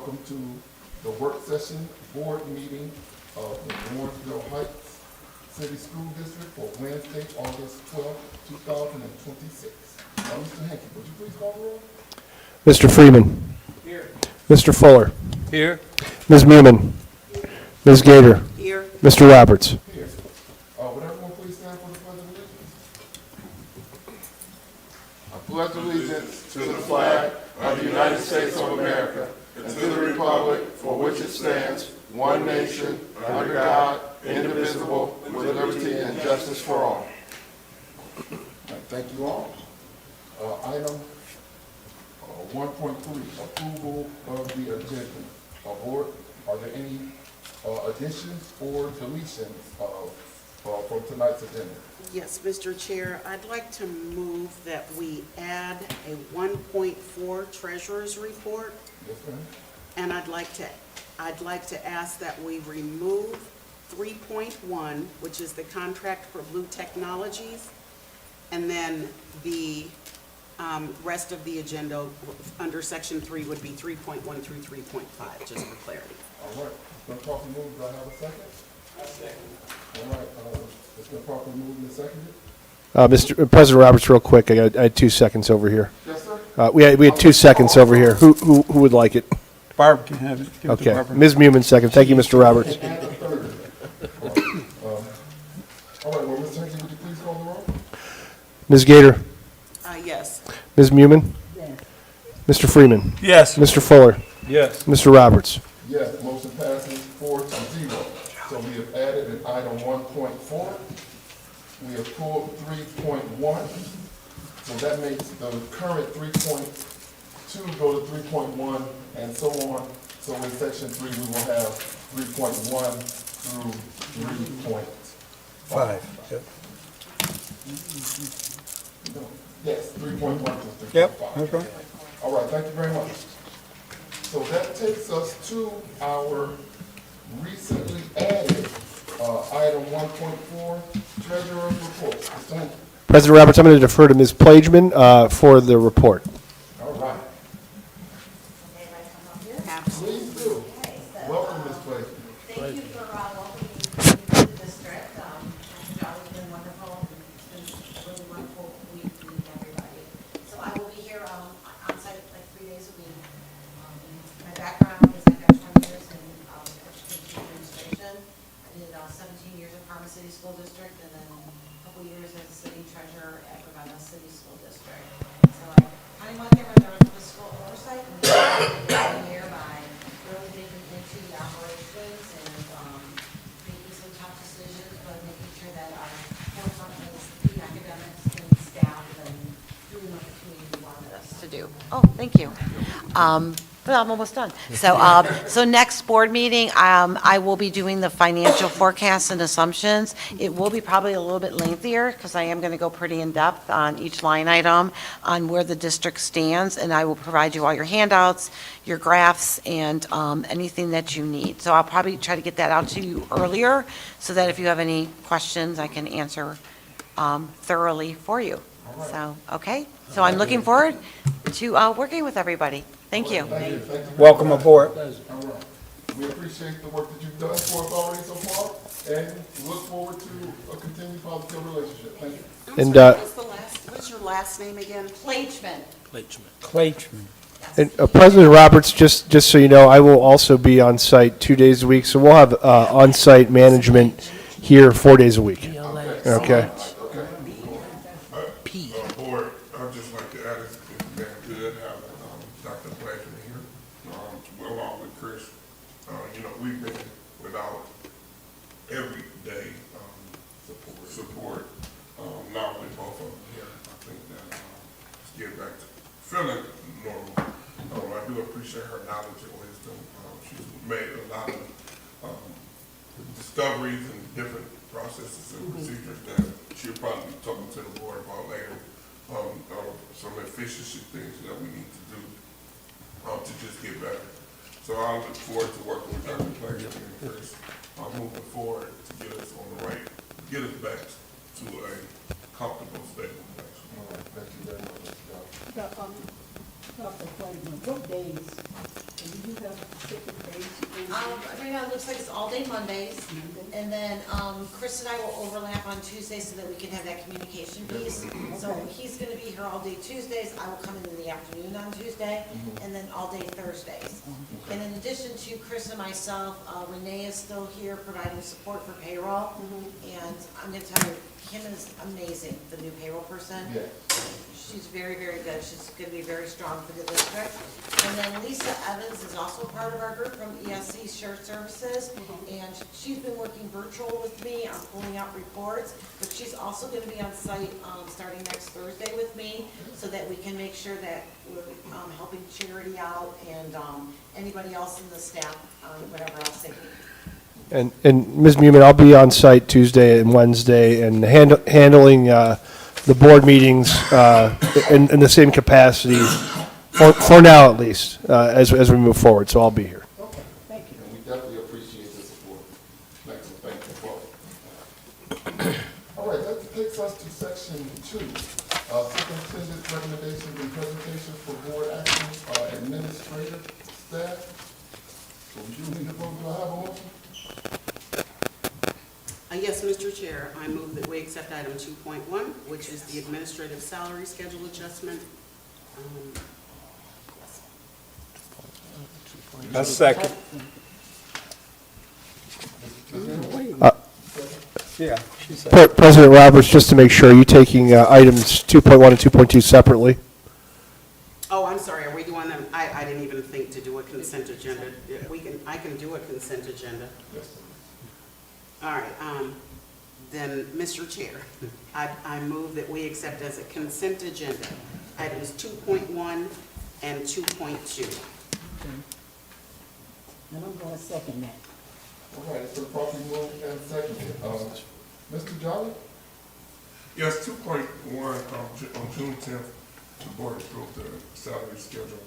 welcome to the work session board meeting of the Warrensville Heights City School District for Wednesday, August 12th, 2026. Mr. Hankey, would you please call the roll? Mr. Freeman. Here. Mr. Fuller. Here. Ms. Mumin. Ms. Gator. Here. Mr. Roberts. Here. Would everyone please stand for the Pledge of Allegiance? I pledge allegiance to the flag of the United States of America and to the republic for which it stands, one nation, under God, indivisible, with liberty and justice for all. Thank you all. Item 1.3, approval of the agenda. Board, are there any additions or deletions from tonight's agenda? Yes, Mr. Chair, I'd like to move that we add a 1.4 treasurer's report, Yes, ma'am. and I'd like to ask that we remove 3.1, which is the contract for Blue Technologies, and then the rest of the agenda under section 3 would be 3.1 through 3.5, just for clarity. All right, it's been properly moved. Do I have a second? I second. All right, it's been properly moved and seconded. Mr. President Roberts, real quick, I had 2 seconds over here. Yes, sir. We had 2 seconds over here. Who would like it? Barb can have it. Give it to Okay, Barbara. Ms. Mumin, second. Thank you, Mr. Roberts. And a third. All right, well, Mr. Hankey, would you please call the roll? Ms. Gator. Yes. Ms. Mumin. Mr. Freeman. Yes. Mr. Fuller. Yes. Mr. Roberts. Yes, motion passes 4-0. So we have added an item 1.4. We have pulled 3.1. So that makes the current 3.2 go to 3.1 and so on. So in section 3, we will have 3.1 through 3.5. Yep. Yes, 3.1 to 3.5. Yep, that's right. All right, thank you very much. So that takes us to our recently added item 1.4, treasurer's report. Mr. Hankey. President Roberts, I'm going to defer to Ms. Plageman for the report. All right, Absolutely. please do. Welcome, Ms. Clay. Thank you for welcoming me to the district. Your job has been wonderful, and it's been a really wonderful week to meet everybody. So I will be here on site like 3 days a week. My background is I've got 20 years in education administration. I did 17 years at Parma City School District, and then a couple years as city treasurer at Ravenna City School District. So I kind of went there with the fiscal oversight and being here by really digging into the operations and making some tough decisions, but making sure that our forefront is the academics and staff and doing what the community wanted us to do. Oh, thank you. But I'm almost done. So next board meeting, I will be doing the financial forecasts and assumptions. It will be probably a little bit lengthier because I am going to go pretty in-depth on each line item, on where the district stands, and I will provide you all your handouts, your graphs, and anything that you need. So I'll probably try to get that out to you earlier so that if you have any questions, I can answer thoroughly for you. So, okay? So I'm looking forward to working with everybody. Thank you. Thank you. Thank you. Welcome aboard. All right. We appreciate the work that you've done for us already so far, and look forward to a continued positive relationship. Thank you. And, What's your last name again? Plachman. Clayton. And President Roberts, just so you know, I will also be on site 2 days a week, so we'll have on-site management here 4 days a week. Okay. Board, I'd just like to add, it's been good having Dr. Blackman here, along with Chris. We've been without everyday support. Now with both of them here, I think that let's get back to feeling normal. I do appreciate her knowledge and wisdom. She's made a lot of discoveries and different processes and procedures that she'll probably be talking to the board about later. Some efficiency things that we need to do to just get better. So I look forward to working with Dr. Blackman and Chris moving forward to get us on the right, get us back to a comfortable, stable place. All right. Thank you very much, Mr. Johnson. Dr. Clayton, what days, and you have Right now, it looks like it's all day Mondays, and then, Chris and I will overlap on Tuesdays so that we can have that communication piece. So he's gonna be here all day Tuesdays, I will come in the afternoon on Tuesday, and then all day Thursdays. And in addition to Chris and myself, Renee is still here providing support for payroll. And I'm gonna tell you, Kim is amazing, the new payroll person. Yeah. She's very, very good. She's going to be very strong for the district. And then Lisa Evans is also part of our group from ESC Shared Services. And she's been working virtual with me on pulling out reports. But she's also going to be on site starting next Thursday with me so that we can make sure that we're helping charity out and anybody else in the staff, whatever else they need. And Ms. Mumin, I'll be on site Tuesday and Wednesday and handling the board meetings in the same capacity, for now at least, as we move forward, so I'll be here. Okay. Thank you. And we definitely appreciate the support. Thank you. All right, that takes us to section 2. Superintendent's recommendations and presentations for board actions, administrative staff. So we do need to vote. Do I have a motion? Yes, Mr. Chair, I move that we accept item 2.1, which is the administrative salary schedule adjustment. A second. Yeah, she said. President Roberts, just to make sure, are you taking items 2.1 and 2.2 separately? Oh, I'm sorry, are we doing them? I didn't even think to do a consent agenda. I can do a consent agenda. All right, then, Mr. Chair, I move that we accept as a consent agenda items 2.1 and 2.2. And I'm going to second that. All right, it's been properly moved and seconded. Mr. Jolly? Yes, 2.1, on June 10th, the board approved the salary schedule.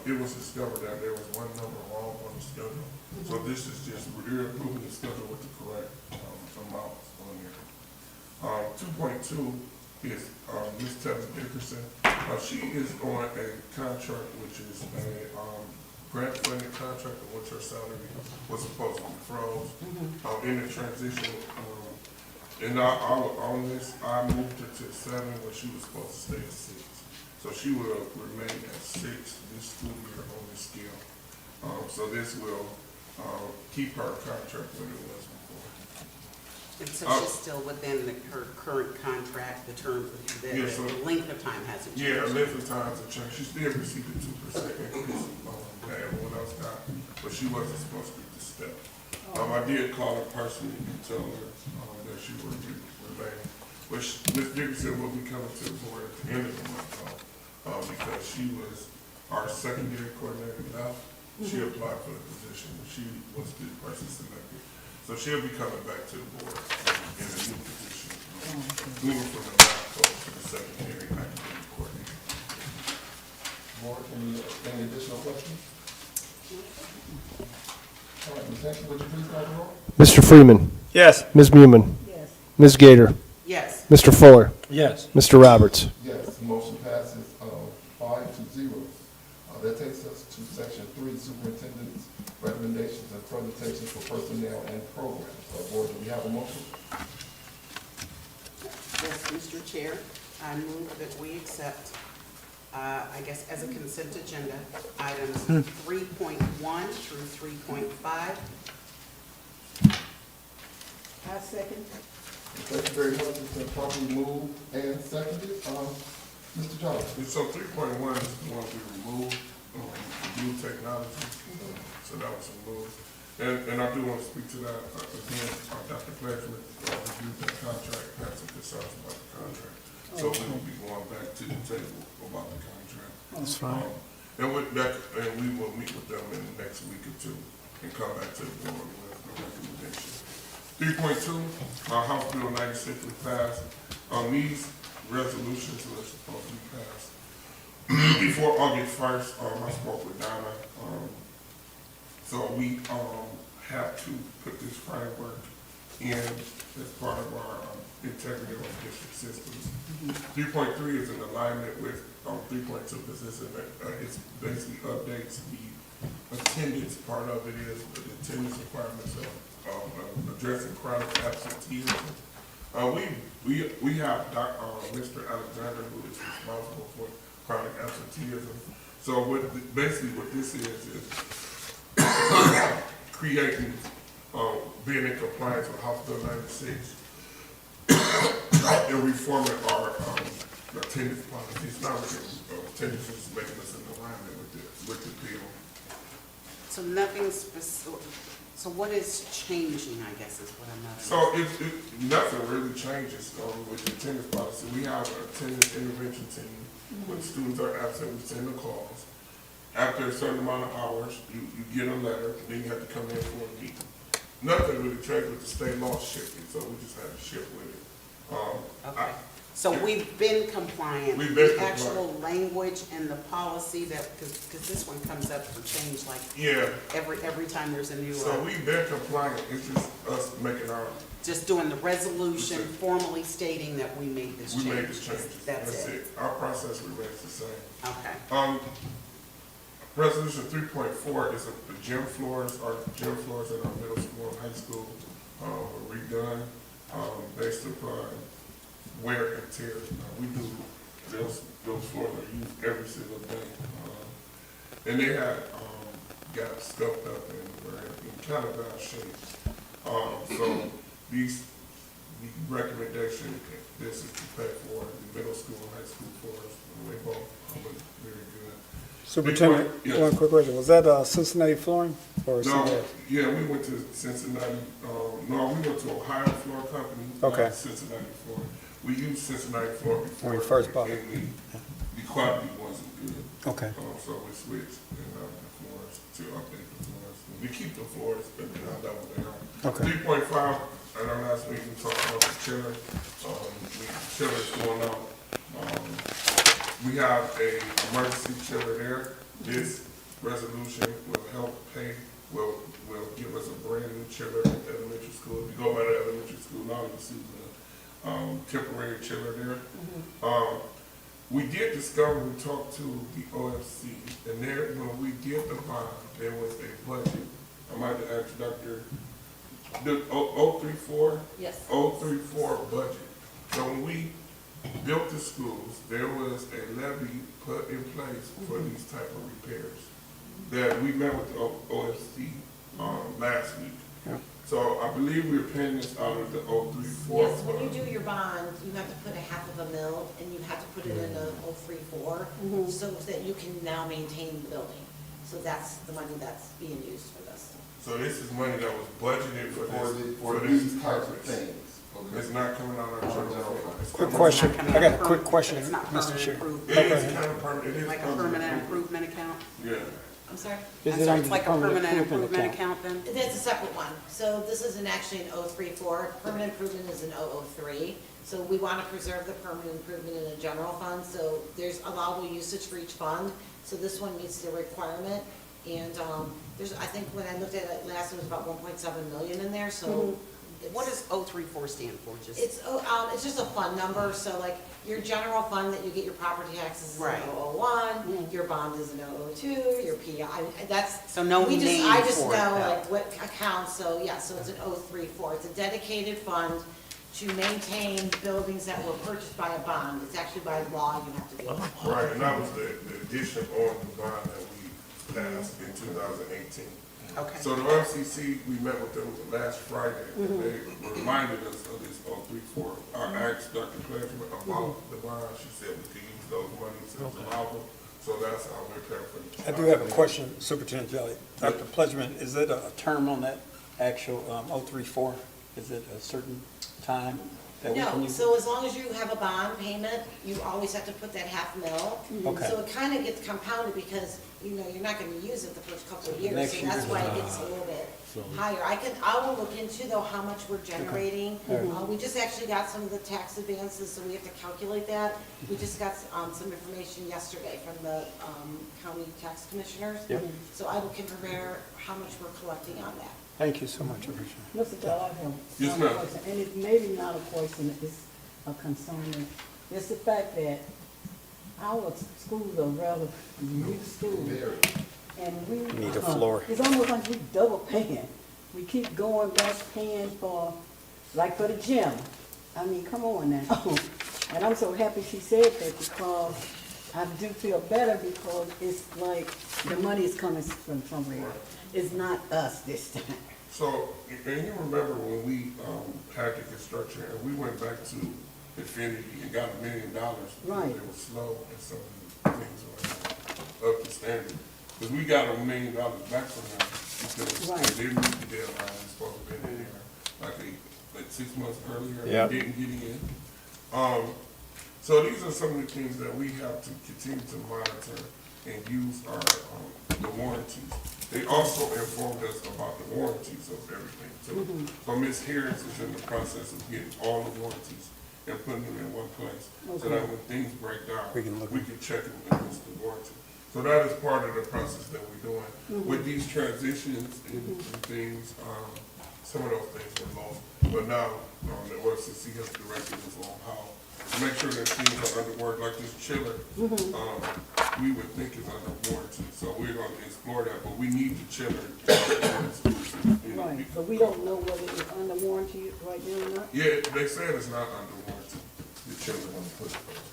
It was discovered that there was one number wrong on the schedule. So this is just reapproving the schedule with the correct amounts on there. 2.2 is Ms. Tevin Dickerson. She is on a contract which is a grant funding contract in which her salary was supposed to be froze. In the transition, and on this, I moved her to 7 when she was supposed to stay at 6. So she will remain at 6 this school year on this scale. So this will keep her contract what it was before. And so she's still within her current contract, the term, the length of time hasn't changed? Yeah, length of time has changed. She still received a 2% increase that everyone else got, but she wasn't supposed to get the step. I did call her personally and tell her that she would remain. But Ms. Dickerson will be coming to the board at the end of the month because she was our secondary coordinator now. She applied for the position and she was the person selected. So she'll be coming back to the board in a new position, moving from the lab coach to the secondary academic coordinator. Board, any additional questions? All right, Ms. Hanson, would you please call the roll? Mr. Freeman. Yes. Ms. Mumin. Yes. Ms. Gator. Yes. Mr. Fuller. Yes. Mr. Roberts. Yes, the motion passes 5-0. That takes us to section 3, superintendent's recommendations and presentations for personnel and programs. Board, do we have a motion? Yes, Mr. Chair, I move that we accept, I guess, as a consent agenda, items 3.1 through 3.5. I second. Thank you very much. It's been properly moved and seconded. Mr. Johnson? And so 3.1 is the one we removed, new technology, so that was removed. And I do want to speak to that, again, Dr. Pledgeman reviewed that contract, had some concerns about the contract. So we will be going back to the table about the contract. That's fine. And with that, and we will meet with them in the next week or two and come back to the board with a recommendation. 3.2, House Bill 96 was passed. These resolutions were supposed to be passed before August 1st. I spoke with Donna. So we have to put this framework in as part of our integrity of our district systems. 3.3 is in alignment with 3.2 because it's basically updates the attendance part of it is the attendance requirements of addressing chronic absenteeism. We have Mr. Alexander, who is responsible for chronic absenteeism. So basically what this is creating, being in compliance with House Bill 96 and reforming our attendance policies. Not really, attendance is making us in alignment with the bill. So nothing so what is changing, I guess, is what I'm not. So nothing really changes with the attendance policy. We have an attendance intervention team. When students are absent, we send the calls. After a certain amount of hours, you get a letter, and then you have to come in for a meeting. Nothing really changed with the state law shifting, so we just had to shift with it. Okay. So we've been compliant. We've been The actual language and the policy that, because this one comes up for change like Yeah, every time there's a new, so we've been compliant. It's just us making our, just doing the resolution formally stating that we made this change. we made this change. That's it. Our process remains the same. Okay. Resolution 3.4 is the gym floors. Our gym floors in our middle school and high school were redone based upon wear and tear. We do, those floors are used every single day. And they had got scuffed up and were in kind of bad shape. So the recommendation, this is to pay for the middle school and high school floors. They both look very good. Superintendent, Yes. one quick question. Was that Cincinnati flooring or No, CBS? yeah, we went to Cincinnati, no, we went to Ohio Floor Company. Okay. Not Cincinnati Floor. We used Cincinnati Floor before. When we first bought it. And the quality wasn't good. Okay. So we switched the floors to update the floors. We keep the floors, but they're not double down. Okay. 3.5, and our last week we talked about the chiller. The chiller's going out. We have a emergency chiller there. This resolution will help pay, will give us a brand new chiller at the elementary school. If you go by the elementary school now, you'll see the temporary chiller there. We did discover, we talked to the OFC, and there, when we did the bond, there was a budget. I might have asked Dr. The 034? Yes. 034 budget. So when we built the schools, there was a levy put in place for these type of repairs. That we met with the OFC last week. Yeah. So I believe we're paying this out of the 034. Yes, when you do your bond, you have to put a half of a mil, and you have to put it in a 034, so that you can now maintain the building. So that's the money that's being used for this. So this is money that was budgeted for For this these types of purpose. things. It's not coming out of our general fund. It's Quick coming- question. It's not coming I got out a quick permanent- question, it's not Mr. permanent Chair. improvement. It is kind of permanent, it is. Like a under- permanent improvement account? Yeah. I'm sorry? Is I'm it sorry, under it's the like a permanent improvement account? account then? That's a separate one. So this isn't actually an 034. Permanent improvement is an 003. So we want to preserve the permanent improvement in the general fund. So there's allowable usage for each fund. So this one meets the requirement. And there's, I think when I looked at it last, it was about 1.7 million in there. So What does 034 stand for? Just it's just a fund number. So like your general fund that you get your property taxes is Right. in 001, your bond is in 002, your PI, that's. So no we just, name I just for it, know though. like what accounts, so yeah, so it's an 034. It's a dedicated fund to maintain buildings that were purchased by a bond. It's actually by law, you have to do it. Right, and that was the addition on the bond that we passed in 2018. Okay. So the RCC, we met with them last Friday, and they reminded us of this 034. I asked Dr. Pledgeman about the bond, she said we could use those monies as allowable, so that's how we're paying for the. I do have a question, Superintendent Jelly. Dr. Pledgeman, is it a term on that actual 034? Is it a certain time that we can No, use? so as long as you have a bond payment, you always have to put that half mil. Okay. So it kind of gets compounded because, you know, you're not going to use it the first couple of years. Next So that's year. why it gets a little bit higher. I will look into though how much we're generating. We just actually got some of the tax advances, so we have to calculate that. We just got some information yesterday from the county tax commissioners. Yep. So I will compare how much we're collecting on that. Thank you so much, I appreciate it. Mr. Bell, I have Yes, one ma'am. question, and it's maybe not a question, it's a concern. It's the fact that our schools are rather new schools. Very. And we. Need a floor. It's almost like we double paying. We keep going back paying for, like for the gym. I mean, come on now. And I'm so happy she said that because I do feel better because it's like the money is coming from somewhere. It's not us this time. So, and you remember when we, had the construction and we went back to Infinity and got $1 million? Right. It was slow and some of the things were up to standard. Because we got $1 million back from them because Right. they didn't meet the deadline, it's supposed to be in there like 6 months earlier, Yep. and didn't get in. So these are some of the things that we have to continue to monitor and use our, the warranties. They also informed us about the warranties of everything too. So Ms. Harris is in the process of getting all the warranties and putting them in one place. So that when things break down, We can look we can check them against the warranty. So that is part of the process that we're doing. With these transitions and things, some of those things were lost. But now, the OFCC has directed us on how to make sure that things are under work, like this chiller, we would think is under warranty. So we're gonna explore that, but we need the chiller. Right, but we don't know whether it's under warranty right now or not? Yeah, they said it's not under warranty, the chiller.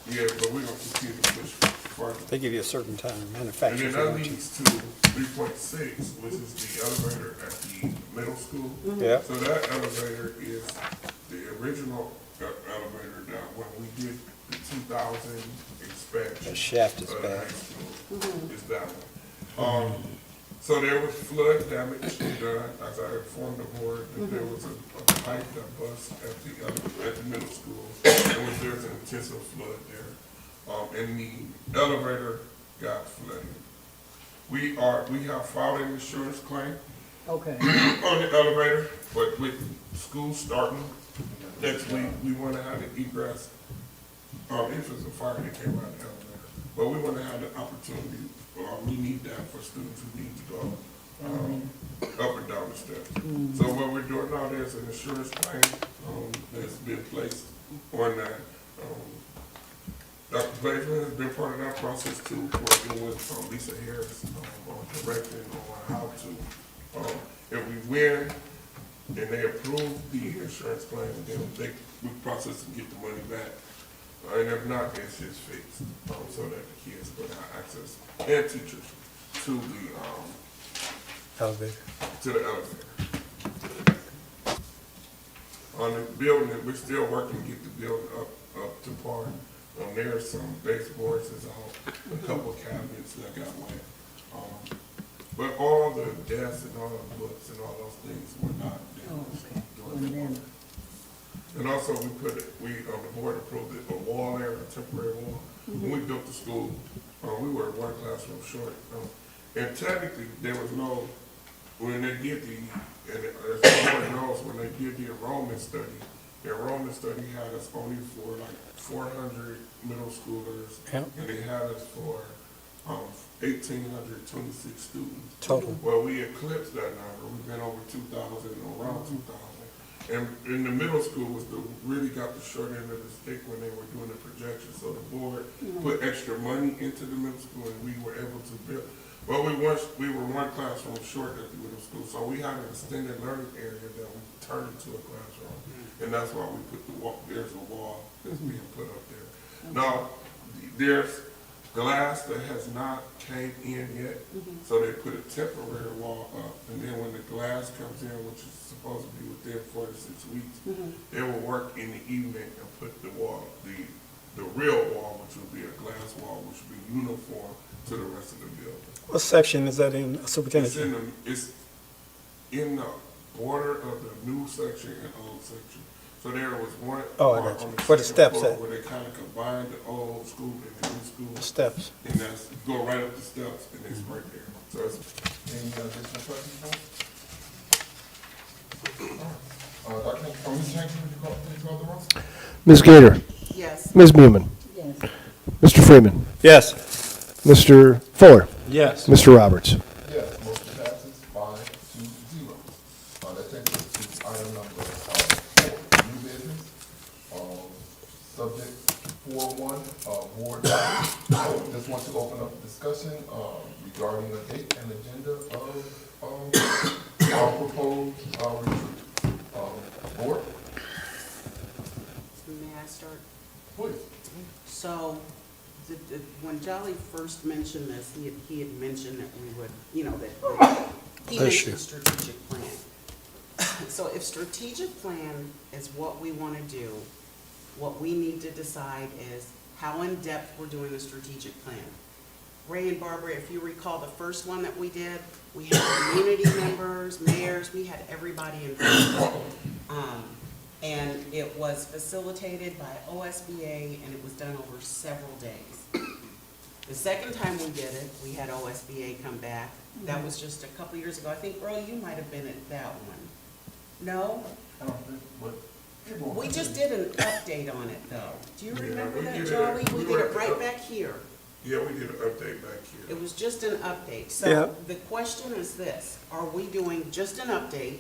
Yeah, but we're gonna continue to push further. They give you a certain time And manufacturing then that warranty. leads to 3.6, which is the elevator at the middle school. Yeah. So that elevator is the original elevator that when we did the 2000 inspection. The shaft is of the bad. high school, is that one. So there was flood damage done, as I informed the board, that there was a pipe that bust at the middle school. There's an intensive flood there. And the elevator got flooded. We have filed an insurance claim Okay, on the elevator, but with school starting next week, we want to have the egress. If it's a fire that came out of the elevator, but we want to have the opportunity, we need that for students who need to go up and down the steps. So what we're doing now, there's an insurance claim that's been placed on that. Dr. Blakeman has been part of that process too, working with Lisa Harris on directing on how to, if we win and they approve the insurance claim, then we process and get the money back. And if not, it's just fixed, so that the kids will have access and teachers to the, Elevator. to the elevator. On the building, we're still working to get the building up to par. There's some baseboards, there's a couple of cabinets that got wet. But all the desks and all the books and all those things were not damaged during the war. And also, on the board approved a wall there, a temporary wall. When we built the school, we were one classroom short. And technically, there was no, when they did as the board knows, when they did the enrollment study had us only for like 400 middle schoolers. Yep. And they had us for 1,826 students. Total. Well, we eclipsed that number. We've been over 2,000, around 2,000. And in the middle school really got the short end of the stick when they were doing the projection. So the board put extra money into the middle school and we were able to build. Well, we were one classroom short at the middle school, so we had an extended learning area that we turned into a classroom. And that's why we put there's a wall that's being put up there. Now, there's glass that has not came in yet, so they put a temporary wall up, and then when the glass comes in, which is supposed to be within 4 to 6 weeks, they will work in the evening and put the wall, the real wall, which will be a glass wall, which will be uniform to the rest of the building. What section is that in, Superintendent? It's in the border of the new section and old section. So there was one. Oh, I got you. on Where the second steps floor at? Where they kind of combined the old school and the new school. The steps. And that's, go right up the steps and it's right there. So it's. Any additional questions, board? Dr. Ms. Hankton, please call the roll. Ms. Gator, Yes. Ms. Muehlman, yes. Mr. Freeman, Yes. Mr. Fuller, Yes. Mr. Roberts. Yes, motion passes 5-0. That takes us to item number 4, new business. Subject 4-1, board. Just want to open up discussion regarding the date and agenda of our proposed retreat. Board, May I start? please. So, when Jolly first mentioned this, he had mentioned that we would, that he mentioned strategic plan. So if strategic plan is what we want to do, what we need to decide is how in-depth we're doing the strategic plan. Ray and Barbara, if you recall the first one that we did, we had community members, mayors, we had everybody involved. And it was facilitated by OSBA, and it was done over several days. The second time we did it, we had OSBA come back. That was just a couple years ago. I think, Earl, you might have been at that one. No? I don't think, but. We just did an update on it, though. Do you Yeah, remember we that, did Jolly? it. We did it right back here. Yeah, we did an update back here. It was just an update. Yeah. So the question is this, are we doing just an update,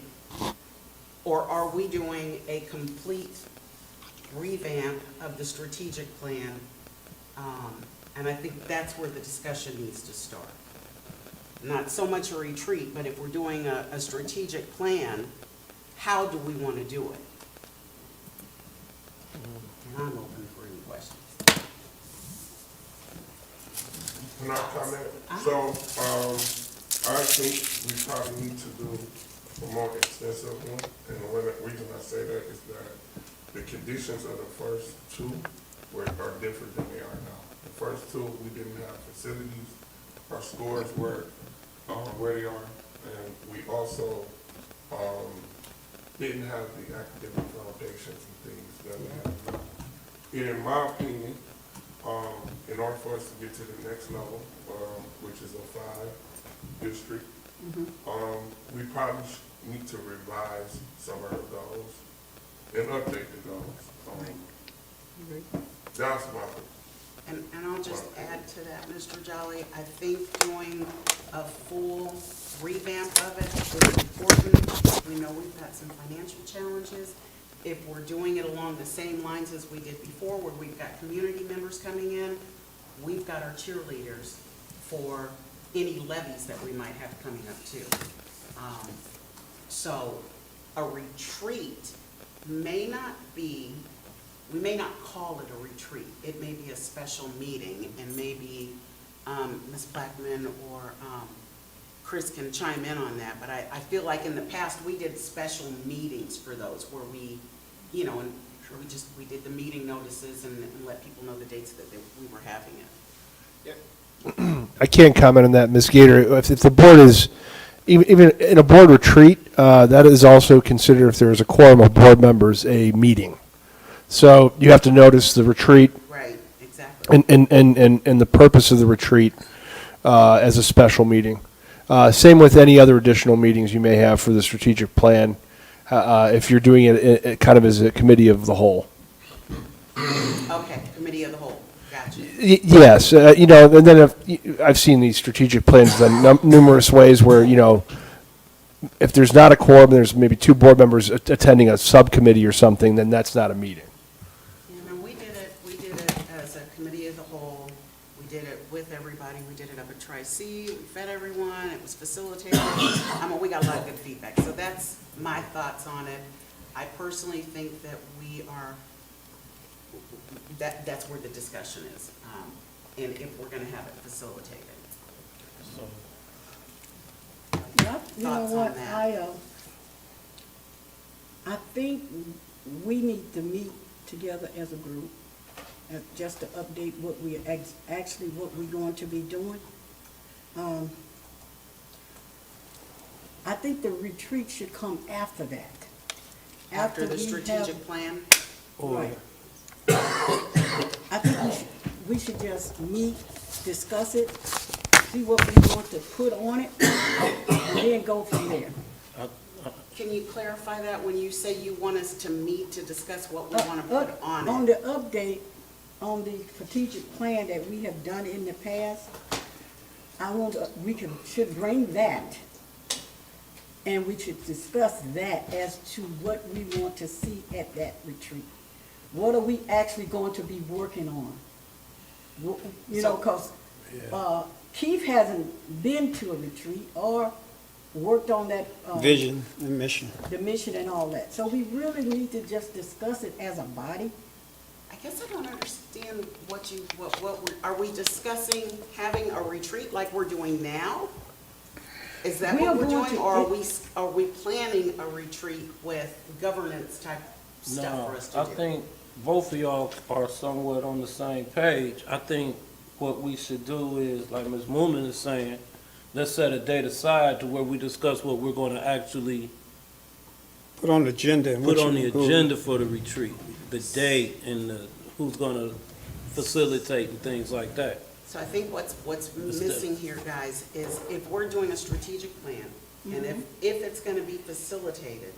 or are we doing a complete revamp of the strategic plan? And I think that's where the discussion needs to start. Not so much a retreat, but if we're doing a strategic plan, how do we want to do it? And I'm open for any questions. Can I comment? So, I think we probably need to do a more extensive one, and the reason I say that is that the conditions of the first two are different than they are now. The first two, we didn't have facilities, our scores were where they are, and we also didn't have the academic foundations and things that we have now. In my opinion, in order for us to get to the next level, which is a 5 district, we probably need to revise some of our goals and update the goals. That's my opinion. And I'll just add to that, Mr. Jolly, I think doing a full revamp of it is important. We know we've got some financial challenges. If we're doing it along the same lines as we did before, where we've got community members coming in, we've got our cheerleaders for any levies that we might have coming up too. So a retreat may not be, we may not call it a retreat. It may be a special meeting, and maybe Ms. Blackman or Chris can chime in on that, but I feel like in the past, we did special meetings for those where we, and we did the meeting notices and let people know the dates that we were having it. I can't comment on that, Ms. Gator. If the board is, even in a board retreat, that is also considered, if there is a quorum of board members, a meeting. So you have to notice the retreat Right, exactly. and the purpose of the retreat as a special meeting. Same with any other additional meetings you may have for the strategic plan, if you're doing it kind of as a committee of the whole. Okay, committee of the whole, gotcha. Yes, and then I've seen these strategic plans done numerous ways where, if there's not a quorum, there's maybe 2 board members attending a subcommittee or something, then that's not a meeting. We did it as a committee of the whole. We did it with everybody. We did it up at Tri-C. We fed everyone. It was facilitated. We got a lot of good feedback. So that's my thoughts on it. I personally think that that's where the discussion is, and if we're going to have it facilitated. You know Thoughts on what, that? I think we need to meet together as a group, just to update what we actually what we're going to be doing. I think the retreat should come after that. After the we strategic have- plan? Right. I think we should just meet, discuss it, see what we want to put on it, and then go from there. Can you clarify that when you say you want us to meet to discuss what we want to put on On it? the update, on the strategic plan that we have done in the past, should bring that, and we should discuss that as to what we want to see at that retreat. What are we actually going to be working on? Because Keith hasn't been to a retreat or worked on that. Vision and mission. The mission and all that. So we really need to just discuss it as a body. I guess I don't understand are we discussing having a retreat like we're doing now? Is that We what are we're going doing, to- or are we planning a retreat with governance type stuff for us to No, do? I think both of y'all are somewhat on the same page. I think what we should do is, like Ms. Moomin is saying, let's set a date aside to where we discuss what we're gonna actually Put on the agenda. and put what on you- the agenda for the retreat, the date and who's gonna facilitate and things like that. So I think what's missing here, guys, is if we're doing a strategic plan, and if it's gonna be facilitated,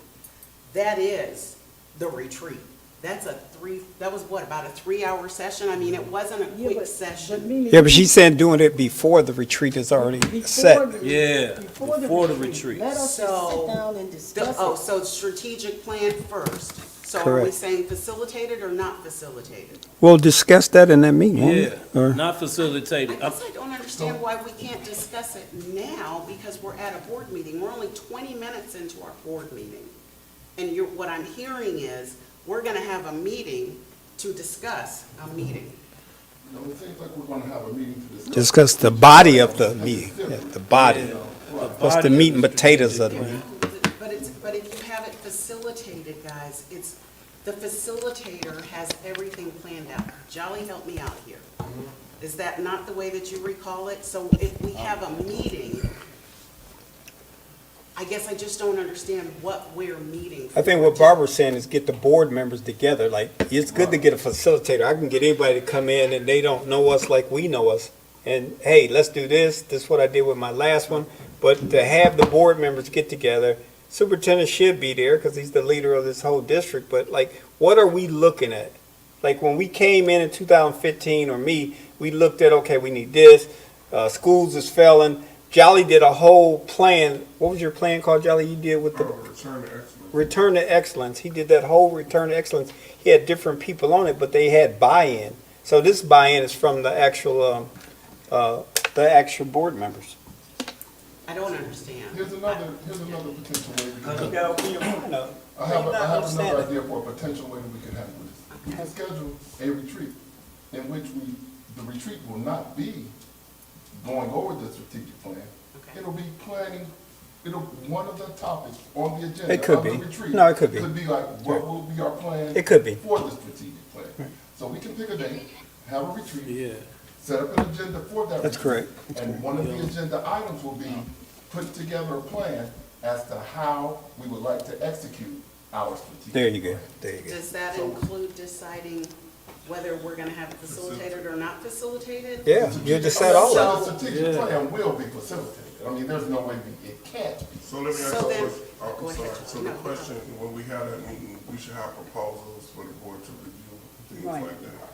that is the retreat. That was what, about a 3-hour session? I mean, it wasn't a Yeah, quick but session. Mimi, Yeah, but she's saying doing it before the retreat is already before set. the- Yeah, before the retreat. Let us just So- sit down and discuss Oh, it. so strategic plan first. So are we Correct. saying facilitated or not facilitated? We'll discuss that in that meeting, won't we? Yeah, Or- not I facilitated. guess I don't understand why we can't discuss it now, because we're at a board meeting. We're only 20 minutes into our board meeting. And what I'm hearing is, we're gonna have a meeting to discuss a meeting. You know, it seems like we're gonna have a meeting to discuss. Discuss the body of the meeting, yeah, the body. Yeah. What's the meat and potatoes of the meeting? But if you have it facilitated, guys, the facilitator has everything planned out. Jolly, help me out here. Is that not the way that you recall it? So if we have a meeting, I guess I just don't understand what we're meeting for. I think what Barbara's saying is get the board members together. Like, it's good to get a facilitator. I can get anybody to come in and they don't know us like we know us. And, hey, let's do this. This is what I did with my last one. But to have the board members get together, superintendent should be there because he's the leader of this whole district. But, like, what are we looking at? Like, when we came in 2015, or me, we looked at, okay, we need this. Schools is failing. Jolly did a whole plan. What was your plan called, Jolly? You did with the Return to excellence. Return to Excellence. He did that whole Return to Excellence. He had different people on it, but they had buy-in. So this buy-in is from the actual board members. I don't understand. Here's another potential way we can handle it. Yeah, open your mind up. I have Not another understanding. idea for a potential way we can handle this. We can schedule a retreat in which the retreat will not be going over the strategic plan. Okay. It'll be planning, one of the topics on the agenda It could of the be. retreat. No, it could be. Could be like, what will be our plan? It could be. For the strategic plan. So we can pick a date, have a retreat, Yeah. set up an agenda for that. That's retreat, correct. And one of the agenda items will be put together a plan as to how we would like to execute our strategic. There you go. plan. There you go. Does that include deciding whether we're gonna have it facilitated or not facilitated? Yeah, you decide all of it. So the strategic plan will be facilitated. I mean, there's no way it can't be. So let me ask So you a then- question. Oh, go I'm ahead. sorry. So No, the no. question, when we have that meeting, we should have proposals for the board to review, things Right. like that.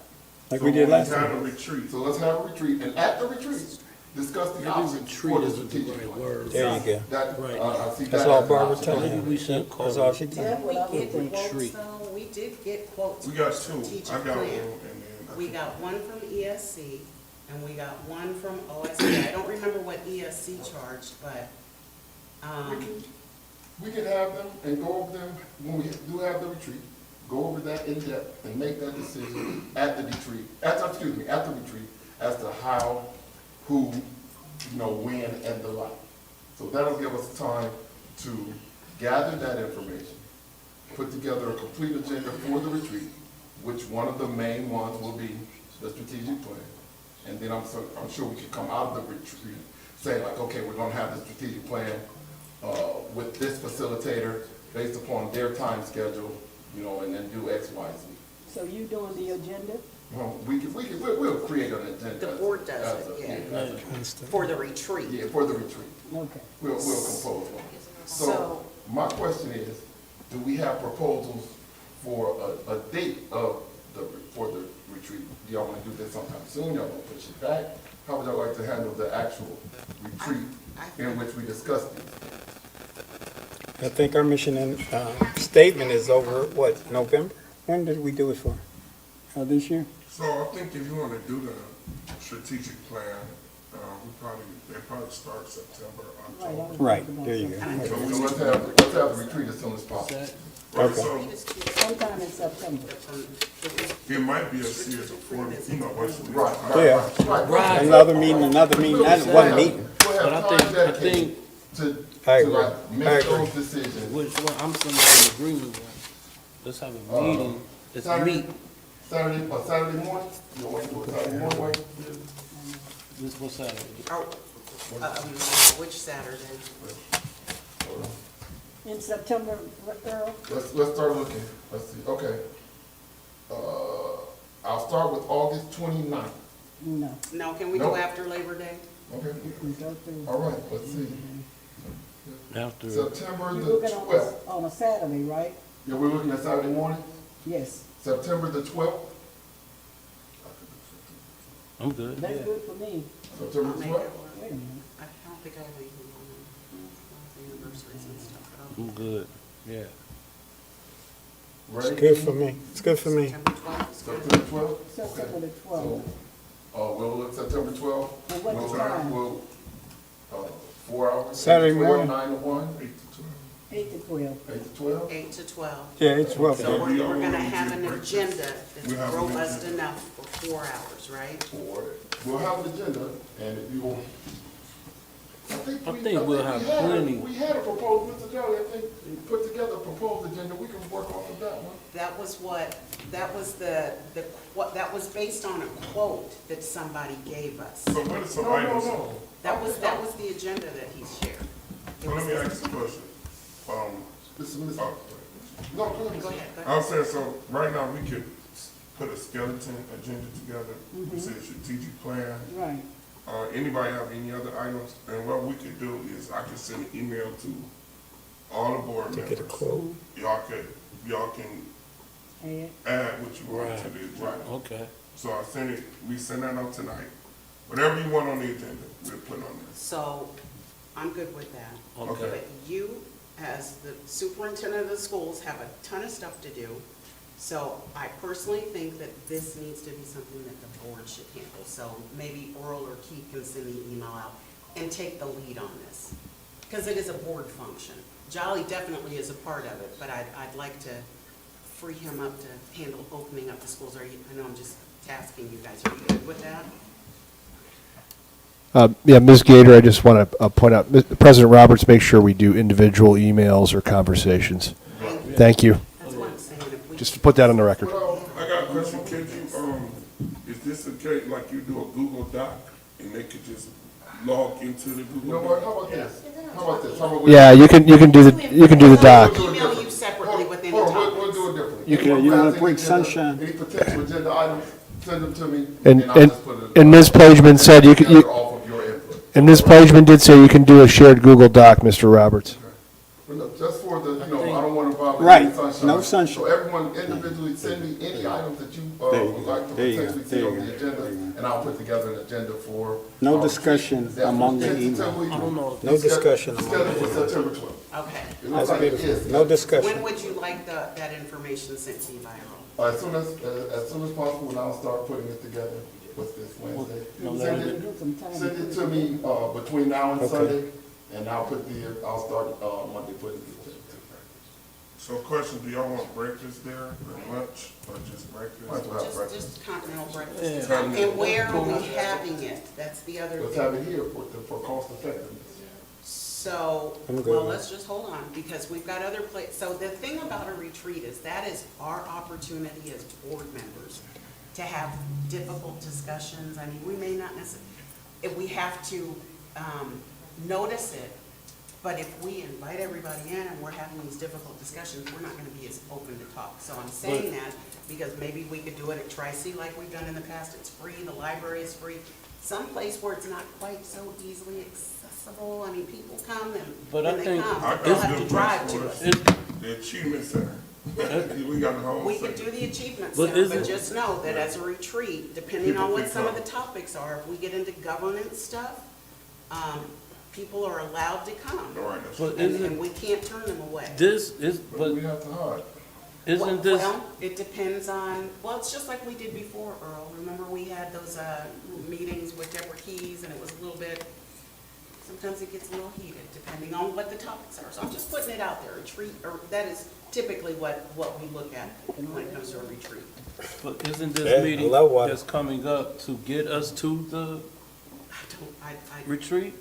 Like So we did when last have time. a retreat, So let's have a retreat, and at the retreat, discuss the options for the strategic plan. There you go. That, Right. I see That's that all as an Barbara option. telling Maybe you. we should call That's all it. she Did did. we get quotes Retreat. though? We did get quotes. we got for two. strategic I got one, plan. and then. We got one from ESC, and we got one from OSD. I don't remember what ESC charged, but, We can have them and go over them when we do have the retreat, go over that in depth and make that decision at the retreat, at the retreat, as to how, who, when and the like. So that'll give us time to gather that information, put together a complete agenda for the retreat, which one of the main ones will be the strategic plan. And then I'm sure we can come out of the retreat saying like, okay, we're gonna have the strategic plan with this facilitator based upon their time schedule, and then do X, Y, Z. So you doing the agenda? Well, we'll create an agenda. The board does as it, a- yeah. as for the retreat. a- Yeah, for the retreat. Okay. We'll compose one. So So- my question is, do we have proposals for a date for the retreat? Do y'all want to do this sometime soon? Y'all want to push it back? How would y'all like to handle the actual retreat in which we discuss these? I think our mission and statement is over, what, November? When did we do it for? This year? So I think if you want to do the strategic plan, they probably start September, Right, I October. was Right, thinking about there you that. go. So let's have the retreat as soon as possible. Right, Okay. so Sometime in September. it might be a series of 4, once we. Right, Yeah. right. Another meeting, not one meeting. We'll But have I time think dedicated to, I to agree. like I make agree. those decisions. which one, I'm somewhat in agreement with. Let's have a meeting, let's Saturday, meet, Saturday morning, you want to do it Saturday morning, Wayne? this was Saturday. Oh, which Saturday? In September, Earl? Let's start looking, let's see, okay. I'll start with August 29th. No, No, can we No. go after Labor Day? Okay, we go through. all right, let's see. After, September You're the looking 12th. on a Saturday, right? Yeah, we're looking at Saturday morning, Yes, September the 12th. I'm good, that's yeah. good for me. September I'll the make it 12th. work. Wait a minute. I don't think I have anything on anniversaries and stuff. but I'm good, yeah. Ready? It's good for me. It's good for me. September 12th is good. September 12th? September the Okay. 12th. So, we'll look September 12th. And what We'll- time? We'll, 4 hours. Saturday 8 to 12, morning. 9 to 1, 8 to 12. 8 to 12. 8 to 12. Yeah, it's well. So we're gonna have an agenda We that's have an robust agenda. enough for 4 hours, right? We'll have an agenda, and if you will, I think we'll have plenty. We had a proposal, Mr. Jolly, I think, we put together a proposed agenda, we can work off of that one. That was that was based on a quote that somebody gave us. So what are some No, items? no. That was the agenda that he shared. It So let me was- ask you a question. This is Mr. Oh, No, go ahead. Go Mr. ahead, go ahead. I was saying, so right now, we could put a skeleton agenda together, we say a strategic plan. Right. Anybody have any other items? And what we could do is I could send an email to all the board To members. get a quote. Y'all can And add what you want to Right. the agenda. Okay, So we send that out tonight. Whatever you want on the agenda, we'll put on there. So, I'm good with that. okay. But you, as the superintendent of the schools, have a ton of stuff to do. So I personally think that this needs to be something that the board should handle. So maybe Earl or Keith can send the email out and take the lead on this. Because it is a board function. Jolly definitely is a part of it, but I'd like to free him up to handle opening up the schools. I know I'm just tasking you guys. Are you good with that? Yeah, Ms. Gator, I just want to point out, President Roberts, make sure we do individual emails or conversations. Thank you. That's what I'm saying. If we Just to put that on the record. Well, I got a question, can you, is this a case like you do a Google Doc and they could just log into the You know Google what, Doc? how about this? How about this? How about we- Yeah, you can do the doc. I'll email you separately with any Hold on, topics. we'll do it differently. You can- Any you wanna potential bring agenda- sunshine. Any potential agenda items, send them to me, And- and I'll and- just put it. and Ms. Plageman said you could- together Off of your input. And Ms. Plageman did say you can do a shared Google Doc, Mr. Roberts. But look, just for the, I don't want to violate Right, any sunshine. no sunshine. So everyone individually send me any items that you There you would go, like to there you go, potentially see there you on the go, agenda, there you and I'll put together an agenda for. No discussion That's among the tentatively- email. I don't know. No discussion among Scheduled the for email. September 12th. Okay. It looks That's like it is. beautiful. No When discussion. would you like that information sent to you by Earl? As soon as possible, and I'll start putting it together. What's this, Wednesday? No, Send no, it, do some time. send it to me, between now and Okay. Sunday, and I'll start, Monday putting it together. So question, do y'all want breakfast there, or lunch, or just breakfast? Might as well have breakfast. Just continental breakfast. Yeah. And where are we having it? That's the other Let's thing. have it here for cost effectiveness. So, I'm good well, with let's just hold on, because we've got other so the thing about a retreat is that is our opportunity as board members to have difficult discussions. I mean, we may not necessarily, if we have to, notice it, but if we invite everybody in and we're having these difficult discussions, we're not gonna be as open to talk. So I'm saying that because maybe we could do it at Tri-C like we've done in the past. It's free, the library is free. Someplace where it's not quite so easily accessible. I mean, people come and But I when they think come, I they'll got have good to drive place to for us. it. The Achievement Center. We got the whole We could thing. do the achievement But center, but isn't- just know that as a retreat, depending People on what can some of come. the topics are, if we get into governance stuff, people are allowed to come. All right, that's But And isn't, we can't turn them away. this is, But but we have to hide. Isn't this, Well, it depends on, well, it's just like we did before, Earl. Remember, we had those meetings with Deborah Keys, and it was a little bit, sometimes it gets a little heated, depending on what the topics are. So I'm just putting it out there, retreat, or that is typically what we look at when it comes to a retreat. but isn't Yeah, this meeting hello, water. that's coming up to get us to the retreat?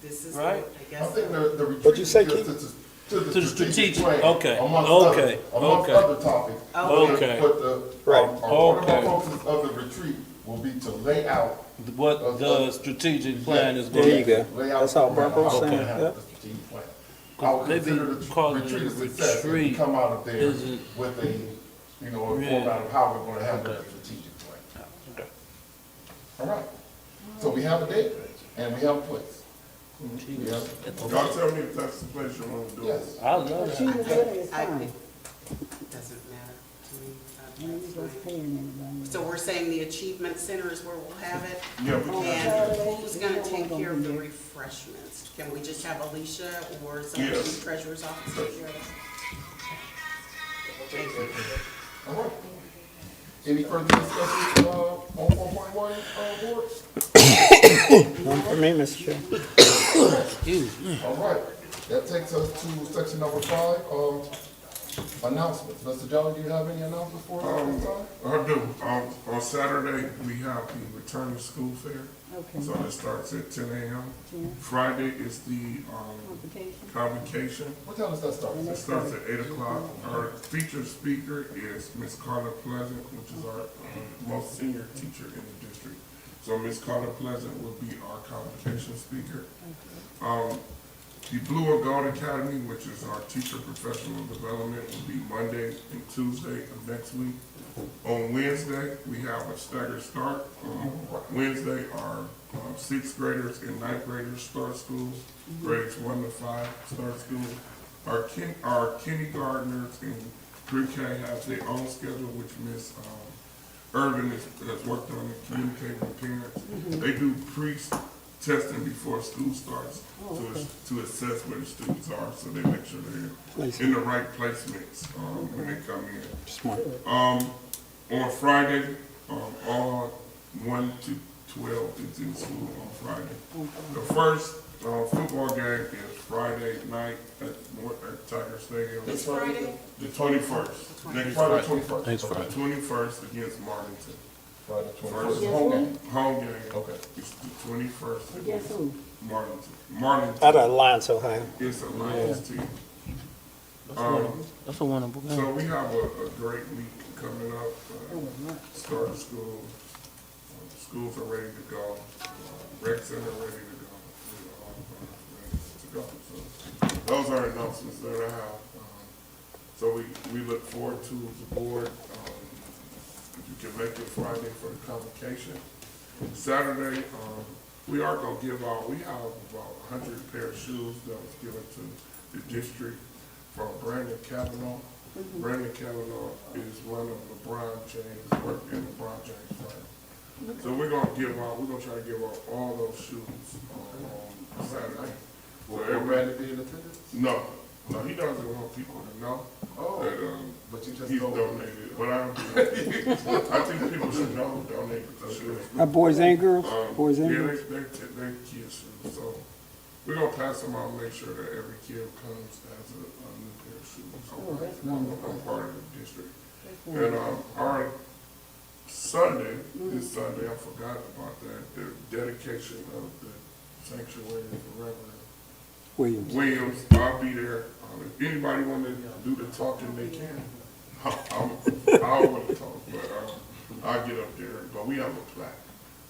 This is, Right. I I guess. think the retreat. What'd you say, is Keith? To To the strategic, plan, okay, amongst okay, amongst okay. other topics. Okay. But the, Right. one of our Okay. focuses of the retreat will be to lay out. What the strategic plan is There going you to go. Lay out That's all the plan, Barbara was how we're saying, gonna handle yeah. the strategic plan. I would Maybe consider the calling it retreat a a success if we retreat come out of there isn't- with a, a Yeah. format of how we're gonna handle the Okay. strategic plan. Okay. All right. So we have a date and we have a place. We have- Y'all tell me if that's the place you want to do it. Yes. I love that. Tuesday is I- fine. It doesn't matter to me. You ain't That's just fine. paying anybody. So we're saying the Achievement Center is where we'll have it? Yeah, we can. And who's gonna take care of the refreshments? Can we just have Alicia or somebody from Yes. the treasurer's office take care of it? Thank you. All right. Any further discussion, on 4.1, board? None for me, Mr. Chair. Excuse me. All right, that takes us to section number 5, announcements. Mr. Jolly, do you have any announcements for us at this time? I do. On Saturday, we have the return to school fair. Okay. So it starts at 10 a.m. Yeah. Friday is the Complication. convocation. What time does that start? It starts at 8 o'clock. Our featured speaker is Miss Carla Pleasant, which is our most senior teacher in the district. So Miss Carla Pleasant will be our convocation speaker. The Blue and Gold Academy, which is our teacher professional development, will be Monday and Tuesday of next week. On Wednesday, we have a staggered start. Wednesday, our sixth graders and ninth graders start school. Grades 1 to 5 start school. Our kindergartners and pre-K have their own schedule, which Miss Irvin has worked on and communicating with parents. They do pre-testing before school starts to assess where the students are, so they make sure they're in the right placements when they come in. Smart. On Friday, all 1 to 12 is in school on Friday. The first football game is Friday night at Tiger Stadium. This Friday? The 21st. Next Friday, Friday. 21st. Next Okay. Friday. 21st against Marlington. Friday, First 21st. Home game. home game. Okay. It's the 21st And guess against who? Marlington. Out Marlington of Alliance, Ohio. is a Lions team. That's a winnable game. So we have a great week coming up. Start of school. Schools are ready to go. Rec center ready to go. We're all ready to go. So those are announcements that I have. So we look forward to the board. If you can make it Friday for the convocation. Saturday, we are gonna give out, we have about 100 pair of shoes that was given to the district from Brandon Kavanaugh. Brandon Kavanaugh is one of LeBron James, worked in LeBron James' firm. So we're gonna try to give out all those shoes on Saturday. Will Brandon be in attendance? No, he doesn't want people to know Oh, that, but you just he's told donated, but I think people should know who donated the shoes. Boys and girls? Boys and Yeah, girls? they're kids' shoes, so we're gonna pass them out and make sure that every kid comes has a new pair of shoes. Oh, that's wonderful. I'm part of the district. That's And, wonderful. our Sunday, this Sunday, I forgot about that, the dedication of the sanctuary for Reverend Williams, I'll be there. If anybody want to do the talking, they can. I want to talk, but I'll get up there. But we have a plaque.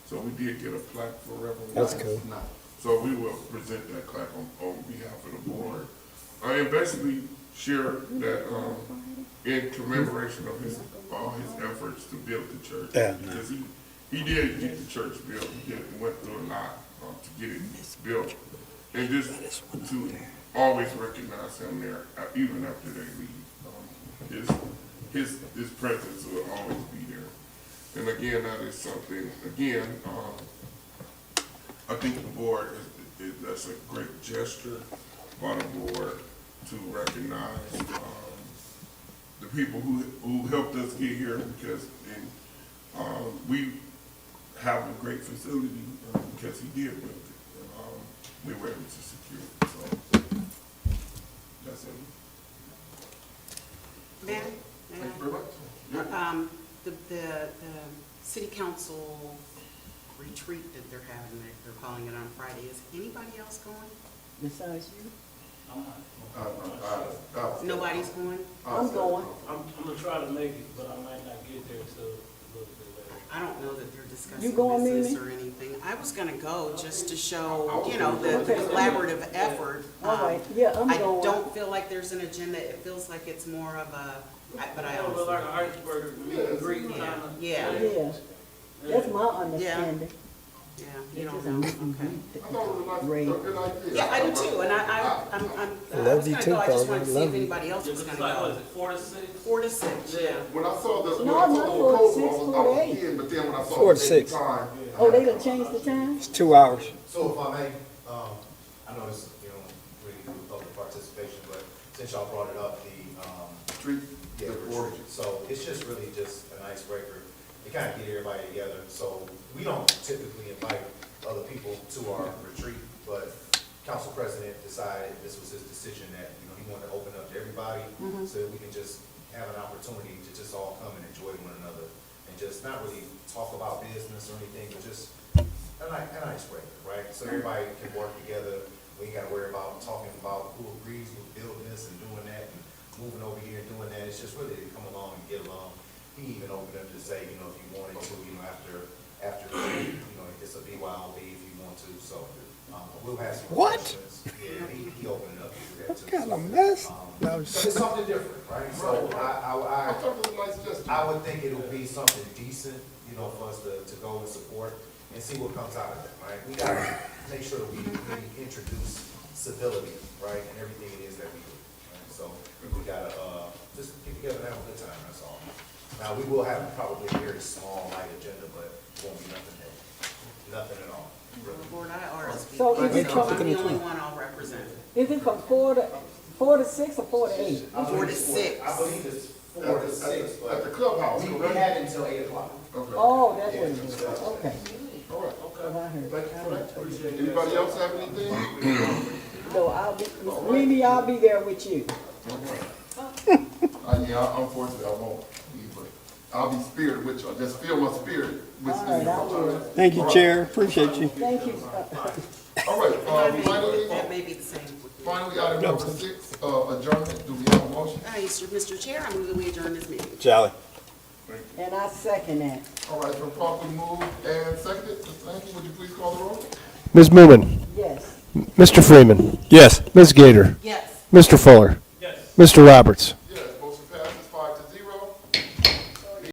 So we did get a plaque for Reverend That's Williams. cool. So we will present that plaque on behalf of the board. And basically share that in commemoration of all his efforts to build the church. Yeah. Because he did get the church built. He went through a lot to get it built. And just to always recognize him there, even after they leave. His presence will always be there. And again, that is something, I think the board, that's a great gesture by the board to recognize the people who helped us get here because, we have a great facility, because he did build it. We were able to secure it, so that's it. Ma'am? Thank you very much. Yeah. The city council retreat that they're having, they're calling it on Friday, is anybody else going? Besides you, Nobody's going? I'm going. I'm gonna try to make it, but I might not get there till a little bit later. I don't know that they're You discussing going, business Mimi? or anything. I was gonna go just to show, the collaborative effort. All right, yeah, I'm I going. don't feel like there's an agenda. It feels like it's more of a, but I Look like honestly. an iceberg, meet and greet kind of. Yeah. Yeah, that's my understanding. Yeah, you It's don't just a know, meet and okay. greet. I thought it was Great. a good idea. Yeah, I do too, and I was you gonna too, go, I just Paul. wanted to see Love if you. anybody else was It's gonna like, what is go. it, 4 to 6? 4 to 6, yeah. When I saw the, when No, I saw not the 4 to proposal, 6, I 4 to was 8. in, but then when I saw 4 to the 6. time. Oh, they done changed the time? It's 2 hours. So if I may, I know this, really do public participation, but since y'all brought it up, the, Street, yeah, the retreat. origin. So it's just really just an icebreaker to kind of get everybody together. So we don't typically invite other people to our retreat, but council president decided this was his decision that, he wanted to open up to everybody so that we can just have an opportunity to just all come and enjoy one another and just not really talk about business or anything, but just an icebreaker, right? So everybody can work together. We ain't gotta worry about talking about who agrees with building this and doing that and moving over here and doing that. It's just really to come along and get along. He even opened up to say, if you wanted to, after it's a BYOB if you want to, so, we'll have some. What? questions. Yeah, he opened it up to that What too. kind So, of mess? No, but it's something different, right? So I thought it was a nice gesture. I would think it would be something decent, for us to go and support and see what comes out of it, right? We gotta make sure that we really introduce civility, right, in everything it is that we do, right? So we gotta, just get together and have a good time, that's all. Now, we will have probably a very small, light agenda, but it won't be nothing at all, really. Board, I RSVP, So is it so if I'm from- the only one, I'll represent. Is it from 4 to 6 or 4 to 8? I 4 to believe 6. I believe it's 4 to 6, At the but clubhouse, we correct? had until 8 o'clock. Okay. Oh, that's what it is. Okay. All right. What I heard. Thank you for that. Anybody else have anything? So I'll be, Mimi, I'll be there with you. Yeah, unfortunately, I won't be, but I'll be spirited with you. I just feel my spirit with All right, I will. Thank you, Chair. Appreciate you. Thank you. All right, finally, That may be the same. finally, item number 6, adjournment. Do we have a motion? Mr. Chair, I move that we adjourn this meeting. Jolly. And I second that. All right, been properly moved and seconded. Mr. Hankey, would you please call the roll? Ms. Moomin, Yes. Mr. Freeman, Yes. Ms. Gator, Yes. Mr. Fuller, Yes. Mr. Roberts,